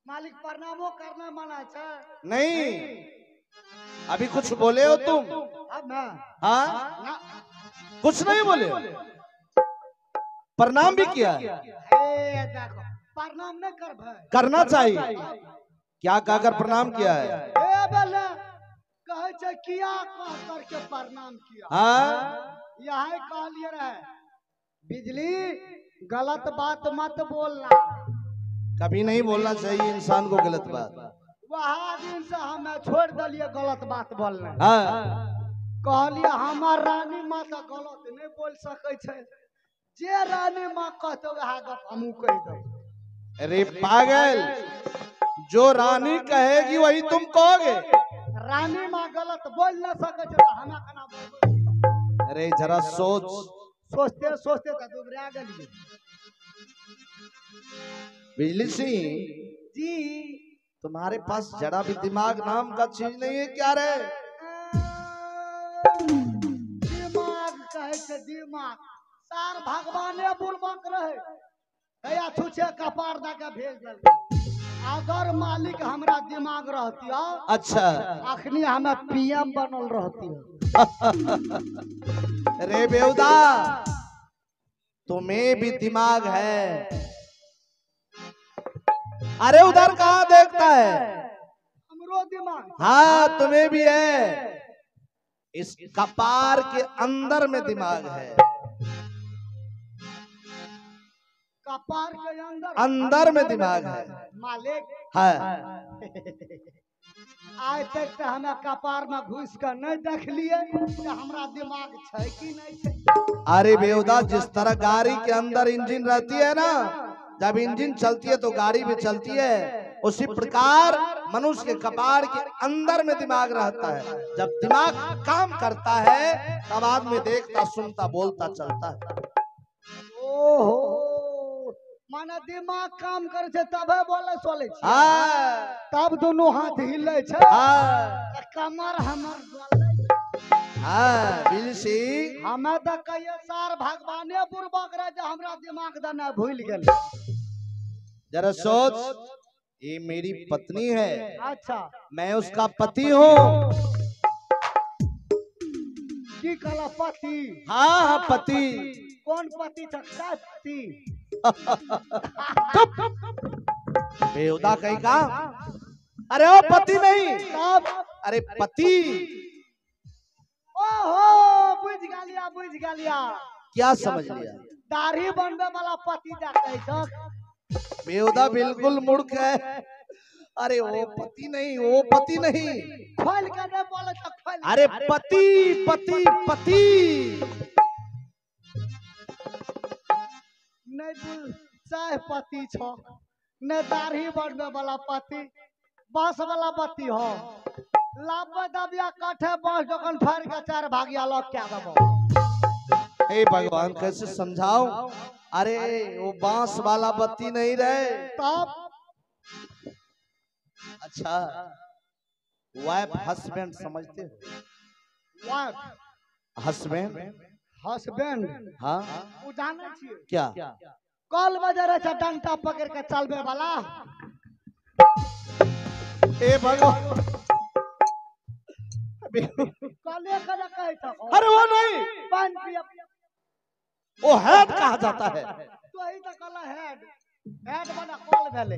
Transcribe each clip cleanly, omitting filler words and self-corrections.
मालिक प्रणामो करना मना है। नहीं, अभी कुछ बोले हो तुम? अब ना हाँ, कुछ नहीं बोले, प्रणाम भी किया। देखो प्रणाम नहीं कर भाई, करना चाहिए। क्या कहकर प्रणाम किया है? कहे छे किया कह करके प्रणाम किया। हाँ, यही कहलिए रहे बिजली गलत बात मत बोलना। कभी नहीं बोलना चाहिए इंसान को गलत बात। वह दिन से हमें छोड़ दिलिए गलत बात बोलना। हाँ, कहलिए हमार रानी माँ तो गलत नहीं बोल सके छे, जे रानी माँ कहते वह गप हमू कह दो। अरे पागल, जो रानी कहेगी वही तुम कहोगे। रानी माँ गलत बोल न सके छे तो हमें कना बोल। अरे जरा सोच। सोचते सोचते तो दुबरा गलिए। बिजली सिंह जी तुम्हारे पास जरा भी दिमाग नाम का चीज नहीं है क्या रे? दिमाग कहे छे दिमाग, सार भगवाने बुर्बक रहे कया छुछे कपार दा के भेज दल। अगर मालिक हमरा दिमाग रहती हो, अच्छा, अखनी हमें पीएम बनल रहती हो। रे बेहुदा, तुम्हें भी दिमाग है। अरे उधर कहाँ देखता है? हमरो दिमाग। हाँ, तुम्हें भी है। इस कपार के अंदर में दिमाग है। कपार के अंदर में दिमाग है मालिक। है। आज तक तो हमें कपार में घुस कर नहीं देख लिए कि हमरा दिमाग छै कि नहीं छै। अरे बेहुदा, जिस तरह गाड़ी के अंदर इंजन रहती है ना, जब इंजन चलती है तो गाड़ी भी चलती है, उसी प्रकार मनुष्य के कपार के अंदर में दिमाग रहता है। जब दिमाग काम करता है तब आदमी देखता, सुनता, बोलता, चलता है। ओहो, माने दिमाग काम करे छे तबे बोले सोले छे। हाँ, तब दोनों हाथ हिले छे। हाँ, कमर हमर डोले। हाँ, बिजली सिंह, हमें तो कहिए सार भगवाने बुर्बक रहे जे हमरा दिमाग देना भूल गेल। जरा सोच, ये मेरी पत्नी है, अच्छा, मैं उसका पति हूँ। की कला पति? हाँ हाँ, पति। कौन पति सकता पति? चुप, बेहुदा कहीं का। अरे ओ पति नहीं, तब अरे पति। ओहो, बुझ गलिया बुझ गलिया। क्या समझ लिया? दाढ़ी बनवे वाला पति जाते छ। बेहुदा बिल्कुल मूर्ख है। अरे वो पति नहीं, वो पति नहीं। खोल के नहीं बोले तो खोल। अरे पति, पति, पति। नहीं बुझ चाहे पति छ, नहीं दाढ़ी बनवे वाला पति, बांस वाला पति हो। लाभ दबिया काठे बांस जखन फाड़ के चार भागिया लग क्या दबो। हे भगवान, कैसे समझाओ? अरे वो बांस वाला बत्ती नहीं रहे। तब अच्छा, वाइफ हस्बैंड समझते हो? Wife husband, husband. हाँ, उ जाने छिए क्या? कल बजे रहे छ डंटा पकड़ के चलबे वाला। हे भगवान, कले कले कहे छ। अरे वो नहीं, पान पिया वो हेड कहा जाता है। तो ही तो कला हेड, हेड बना कॉल भेले।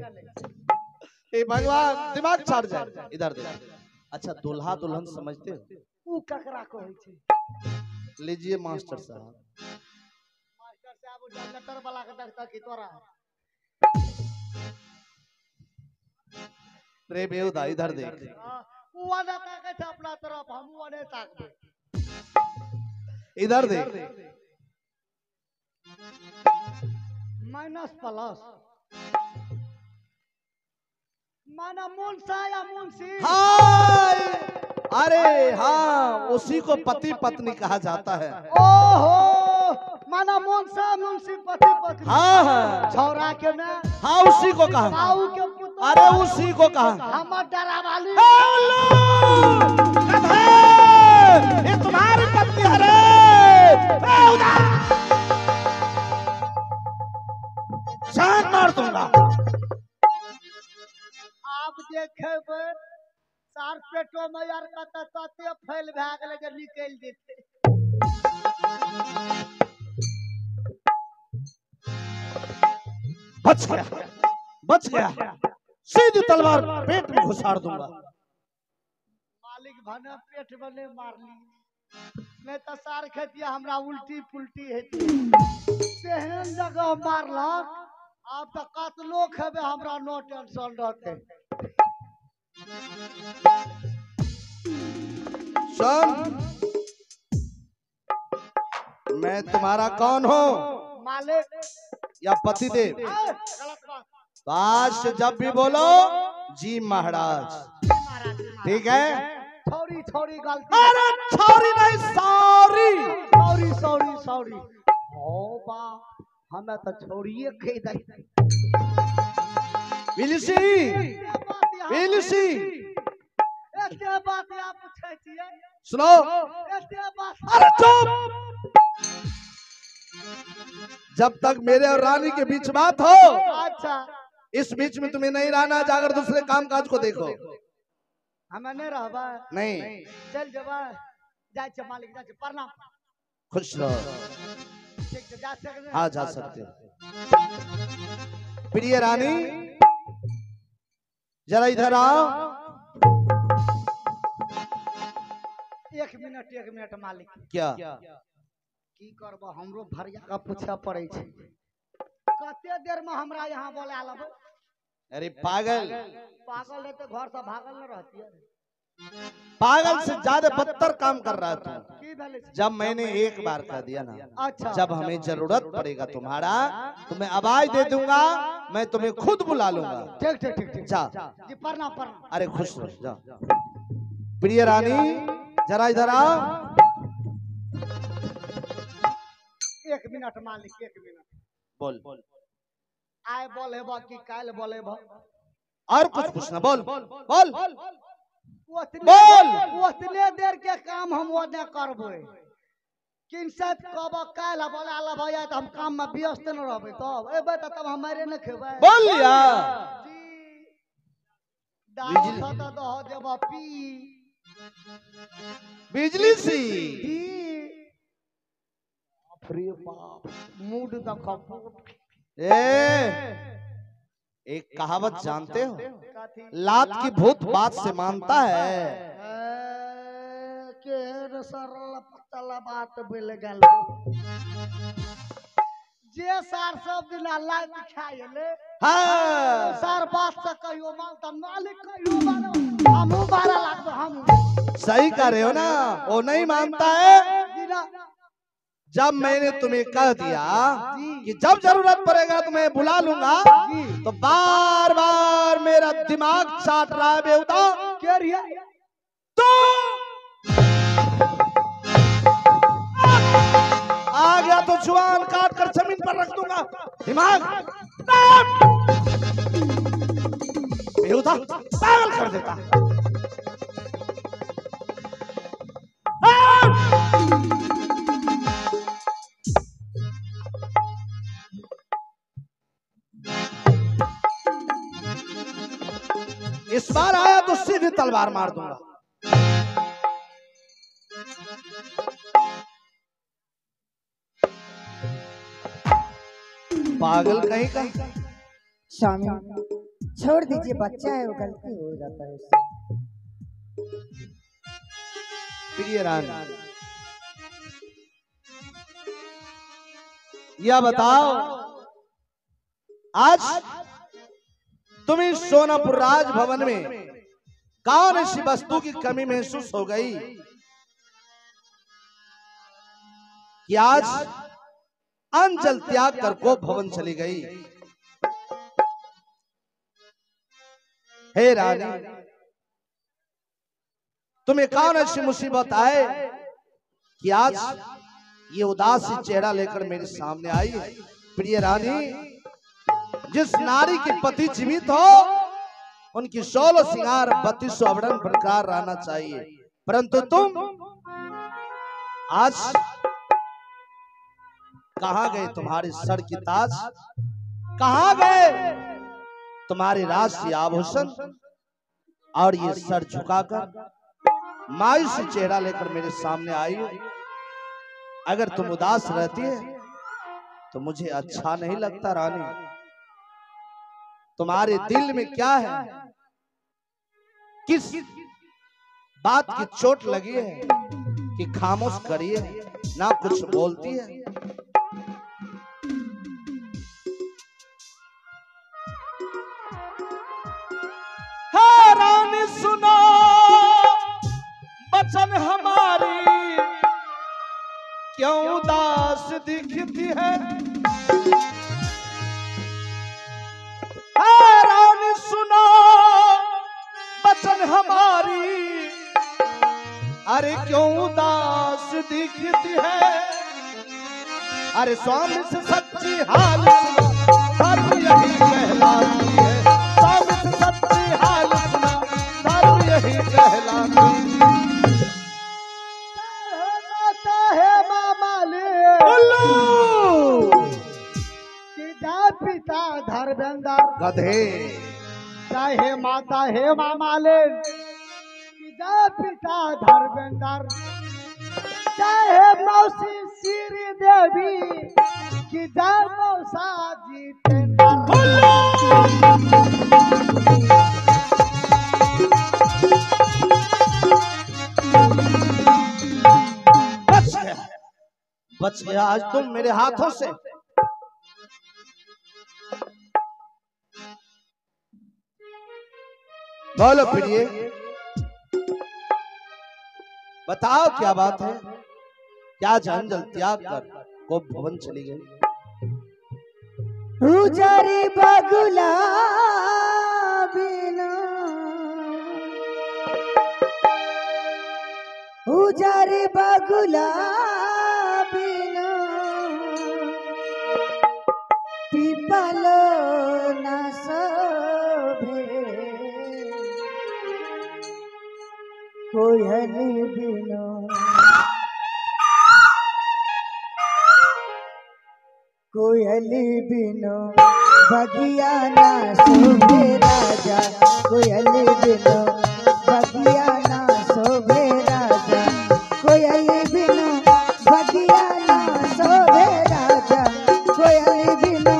हे भगवान, दिमाग छाड़ जाए। इधर देखो। अच्छा, दूल्हा दुल्हन समझते हो? उ ककरा कहै छै? लीजिए मास्टर साहब। मास्टर साहब जनरेटर वाला के देखता कि तोरा। रे बेहुदा, इधर देख। उ वाला ताके छ अपना तरफ, हम वाले ताकबे। इधर देख। माइनस प्लस माना मुंसा या मुंशी। हाँ, अरे हाँ, उसी को पति पत्नी कहा जाता है। ओहो, माना मुंसा मुंशी पति पत्नी। हाँ हाँ, छौरा के ना। हाँ, उसी को कहा। ताऊ के पुत्र। अरे उसी को कहा। हमर डरावाली। ये तुम्हारी पत्नी है रे। जान मार दूंगा। आप जे खेबै सार पेटो में यार कत तते फैल भए गेलै जे निकलि जेतै। बच गया, बच गया। सीधी तलवार पेट में घुसाड़ दूंगा। मालिक भने पेट में नहीं मारली, नहीं तो सार खेतिया हमरा उल्टी पुल्टी हेती। तेहन जगह मारलक, आप तो कतलो खेबे हमरा नो टेंशन रहते। सुन, मैं तुम्हारा कौन हूँ? मालिक या पतिदेव? गलत बात। बात जब भी बोलो जी महाराज, ठीक है? छोरी छोरी गलती। अरे छोरी नहीं, सॉरी सॉरी सॉरी सॉरी। ओ बा हमें तो छोड़िए कह दे। विलिसी, विलिसी, एते बात आप पूछे छिए। सुनो। एते बात। अरे चुप। जब तक मेरे और रानी के बीच बात हो, अच्छा, इस बीच में तुम्हें नहीं रहना। जाकर दूसरे काम काज को देखो। हमें नहीं रहबा। नहीं, चल जबा। जाय छ मालिक, जाय छ प्रणाम। खुश रहो। ठीक है, जा सकते हैं। हाँ, जा सकते हो। प्रिय रानी, जरा इधर आओ। एक मिनट मालिक। क्या? की करब, हमरो भरिया का पूछा पड़े छे। कते देर में हमरा यहाँ बोला लब? अरे पागल, पागल है तो घर से भागल न रहती है। पागल से ज्यादा बदतर काम कर रहा था। की भेले छे? जब मैंने एक बार कह दिया ना, अच्छा, जब हमें जरूरत पड़ेगा तुम्हारा, तो मैं आवाज दे दूंगा, मैं तुम्हें खुद बुला लूंगा। ठीक ठीक ठीक ठीक। जा। जी प्रणाम प्रणाम। अरे खुश रहो, जा। प्रिय रानी, जरा इधर आओ। एक मिनट मालिक, एक मिनट। बोल। आय बोले बा कि काल बोले बा? और कुछ पूछना? बोल बोल उतने देर के काम हम ओने करबे। किनसे कब काल बोला ला भैया तो हम काम में व्यस्त न रहबे। तब एबे त तब हमारे न खेबे। बोल लिया। जी दारू खाता तो हो देबा पी। बिजली सी। जी फ्री बाप मूड देखो। एक कहावत जानते हो? लात की भूत बात से मानता है। के सरल पतला बात बोल गल। जे सार सब दिन लात खाइले। हाँ, सार बात से कहियो माल त मालिक कहियो मारो। हमहु बारा लागबो हम। सही कह रहे हो ना, वो नहीं मानता है। जब मैंने तुम्हें कह दिया कि जब जरूरत पड़ेगा तो मैं बुला लूंगा, तो बार बार मेरा दिमाग चाट रहा है बेवता। क्या रिया? तो आ गया तो जुबान काट कर जमीन पर रख दूंगा। दिमाग बेवता पागल कर देता। इस बार आया तो सीधी तलवार मार दूंगा। पागल कहीं का। स्वामी छोड़ दीजिए, बच्चा है, वो गलती हो जाता है उससे। प्रिय रानी, यह बताओ, आज तुम्हें सोनापुर राजभवन में कौन ऐसी वस्तु की कमी महसूस हो गई कि आज अंजल त्याग कर को भवन चली गई? हे रानी, तुम्हें कौन ऐसी मुसीबत आए कि आज ये उदासी चेहरा लेकर मेरे सामने आई है? प्रिय रानी, जिस नारी के पति जीवित हो उनकी 16 सिंगार 32 आवरण बरकरार रहना चाहिए, परंतु तुम आज कहां गए? तुम्हारे सर की ताज कहां गए? तुम्हारे राष्ट्रीय आभूषण और ये सर झुकाकर मायूस चेहरा लेकर मेरे सामने आई हो। अगर तुम उदास रहती है तो मुझे अच्छा नहीं लगता रानी। तुम्हारे दिल में क्या है, किस बात की चोट लगी है कि खामोश करिए ना कुछ बोलती है। रानी सुनो बचन हमारी क्यों उदास दिखती है। रानी सुनो बचन हमारी अरे क्यों उदास दिखती है। अरे स्वामी से सच्ची हाल धर्म यही कहलाती है। स्वामी से सच्ची हाल धर्म यही कहलाती है। मामाले पिता पिता धर्मेंद्र गधे चाहे माता है मामाले पिता पिता धर्मेंद्र चाहे मौसी श्री देवी की जय मौसा जितेंद्र। बच गया आज तुम मेरे हाथों से। बोलो प्रिय, बताओ क्या बात है, क्या जंजल त्याग कर गोप भवन चली गई। उजरी बगुला बिना उजरी बगुला बिना पीपल न शोभे कोयली बिना कोयली बिनो बगिया ना शोभे राजा। कोयली बिनो बगिया ना शोभे राजा। कोयली बिनो बगिया ना शोभे राजा। कोयली बिनो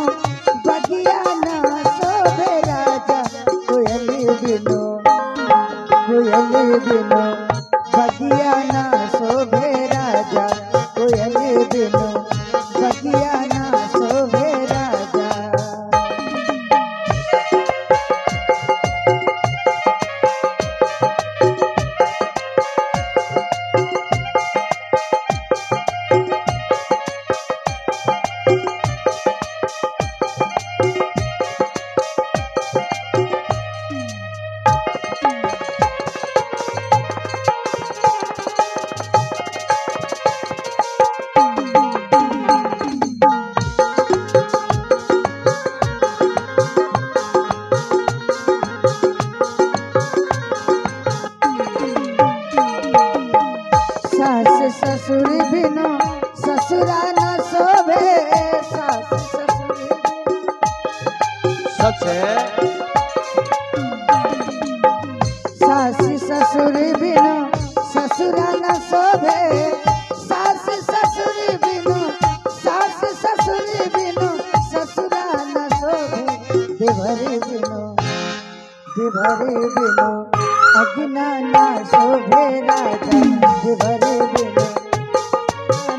बगिया ना शोभे राजा। कोयली बिनो बगिया ना शोभे राजा। कोयली बिनो बगिया ना शोभे राजा। ससुर बिनो ससुरा न शोभे। सास ससुर सच है। सास ससुर बिनो ससुरा न शोभे। सास ससुर बिनो सास ससुर बिनो ससुरा न शोभे। देवरी बिनो अग्ना ना शोभे राजा। देवरी बिनो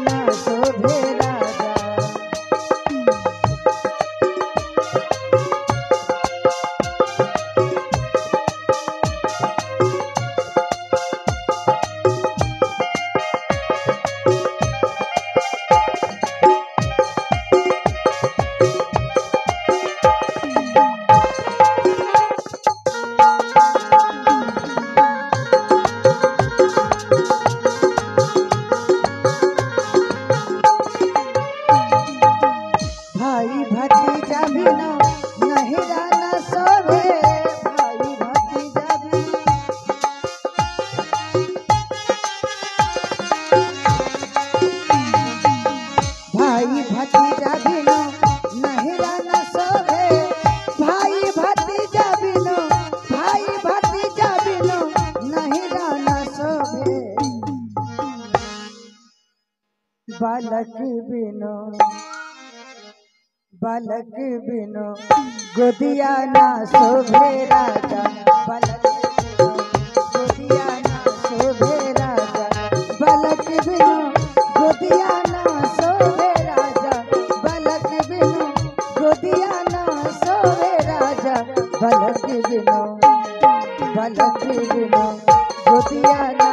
ना शोभे राजा। बालक बिनो गोदिया ना शोभे राजा, बालक बिनो गोदिया ना शोभे राजा, बालक बिनो गोदिया ना शोभे राजा, बालक बिनो गोदिया ना शोभे राजा, बालक बिनो गोदिया ना